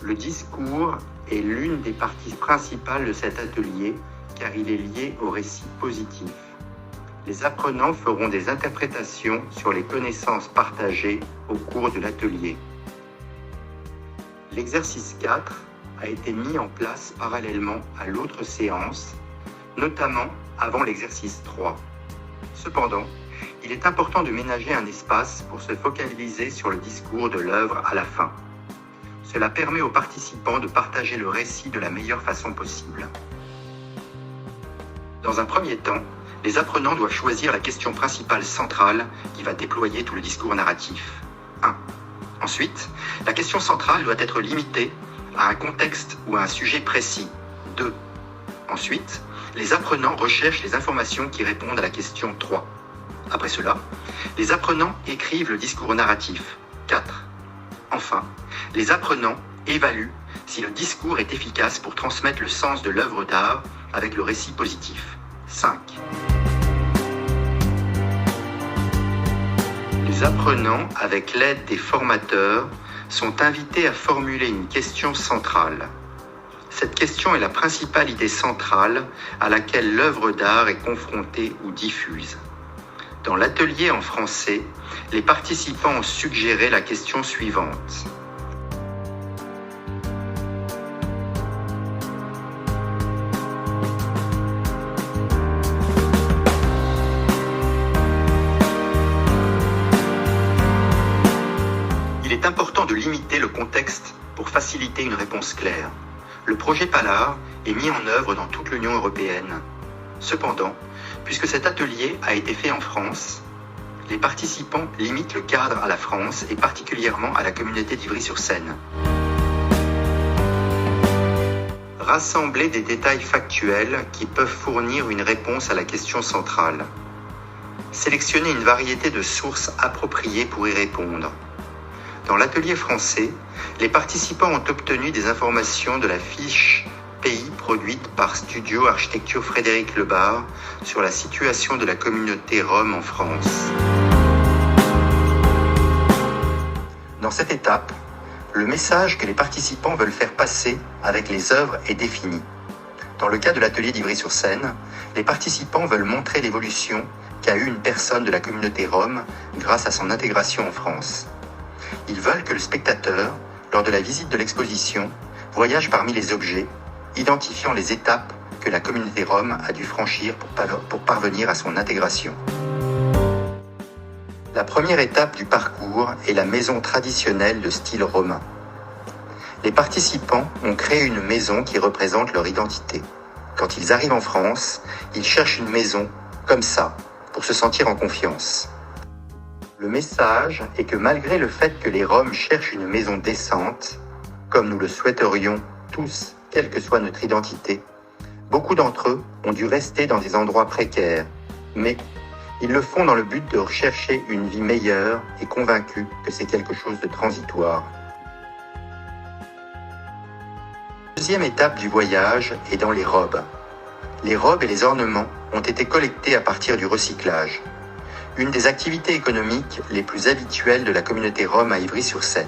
Le discours est l'une des parties principales de cet atelier car il est lié au récit positif. Les apprenants feront des interprétations sur les connaissances partagées au cours de l'atelier. L'exercice 4 a été mis en place parallèlement à l'autre séance, notamment avant l'exercice 3. Cependant, il est important de ménager un espace pour se focaliser sur le discours de l'œuvre à la fin. Cela permet aux participants de partager le récit de la meilleure façon possible. Dans un premier temps, les apprenants doivent choisir la question principale centrale qui va déployer tout le discours narratif. 1. Ensuite, la question centrale doit être limitée à un contexte ou à un sujet précis. 2. Ensuite, les apprenants recherchent les informations qui répondent à la question 3. Après cela, les apprenants écrivent le discours narratif. 4. Enfin, les apprenants évaluent si le discours est efficace pour transmettre le sens de l'œuvre d'art avec le récit positif. 5. Les apprenants, avec l'aide des formateurs, sont invités à formuler une question centrale. Cette question est la principale idée centrale à laquelle l'œuvre d'art est confrontée ou diffuse. Dans l'atelier en français, les participants ont suggéré la question suivante. Il est important de limiter le contexte pour faciliter une réponse claire. Le projet Pallard est mis en œuvre dans toute l'Union européenne. Cependant, puisque cet atelier a été fait en France, les participants limitent le cadre à la France et particulièrement à la communauté d'Ivry-sur-Seine. Rassembler des détails factuels qui peuvent fournir une réponse à la question centrale. Sélectionner une variété de sources appropriées pour y répondre. Dans l'atelier français, les participants ont obtenu des informations de la fiche pays produite par Studio Architecture Frédéric Lebard sur la situation de la communauté Rome en France. Dans cette étape, le message que les participants veulent faire passer avec les œuvres est défini. Dans le cas de l'atelier d'Ivry-sur-Seine, les participants veulent montrer l'évolution qu'a eue une personne de la communauté Rome grâce à son intégration en France. Ils veulent que le spectateur, lors de la visite de l'exposition, voyage parmi les objets, identifiant les étapes que la communauté Rome a dû franchir pour parvenir à son intégration. La première étape du parcours est la maison traditionnelle de style romain. Les participants ont créé une maison qui représente leur identité. Quand ils arrivent en France, ils cherchent une maison comme ça, pour se sentir en confiance. Le message est que malgré le fait que les Roms cherchent une maison décente, comme nous le souhaiterions tous, quelle que soit notre identité, beaucoup d'entre eux ont dû rester dans des endroits précaires, mais ils le font dans le but de rechercher une vie meilleure et convaincus que c'est quelque chose de transitoire. La deuxième étape du voyage est dans les robes. Les robes et les ornements ont été collectés à partir du recyclage. Une des activités économiques les plus habituelles de la communauté Rome à Ivry-sur-Seine.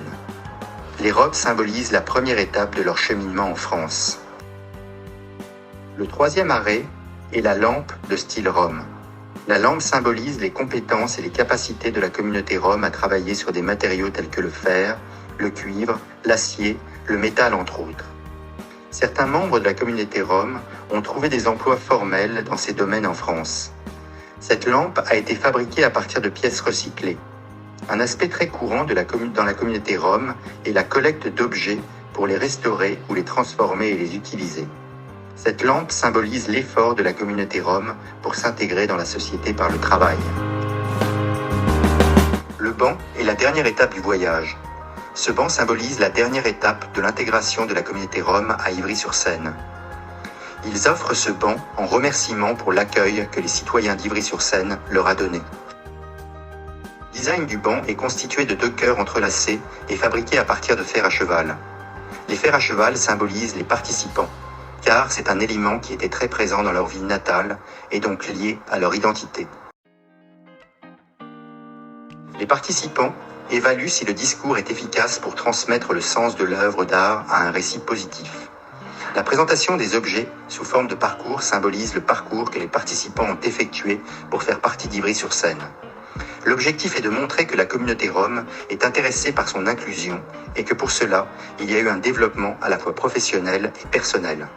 Les robes symbolisent la première étape de leur cheminement en France. Le troisième arrêt est la lampe de style Rome. La lampe symbolise les compétences et les capacités de la communauté Rome à travailler sur des matériaux tels que le fer, le cuivre, l'acier, le métal entre autres. Certains membres de la communauté Rome ont trouvé des emplois formels dans ces domaines en France. Cette lampe a été fabriquée à partir de pièces recyclées. Un aspect très courant dans la communauté Rome est la collecte d'objets pour les restaurer ou les transformer et les utiliser. Cette lampe symbolise l'effort de la communauté Rome pour s'intégrer dans la société par le travail. Le banc est la dernière étape du voyage. Ce banc symbolise la dernière étape de l'intégration de la communauté Rome à Ivry-sur-Seine. Ils offrent ce banc en remerciement pour l'accueil que les citoyens d'Ivry-sur-Seine leur a donné. Le design du banc est constitué de 2 cœurs entrelacés et fabriqués à partir de fer à cheval. Les fers à cheval symbolisent les participants, car c'est un élément qui était très présent dans leur vie natale et donc lié à leur identité. Les participants évalue si le discours est efficace pour transmettre le sens de l'œuvre d'art à un récit positif. La présentation des objets sous forme de parcours symbolise le parcours que les participants ont effectué pour faire partie d'Ivry-sur-Seine. L'objectif est de montrer que la communauté rome est intéressée par son inclusion et que pour cela, il y a eu un développement à la fois professionnel et personnel.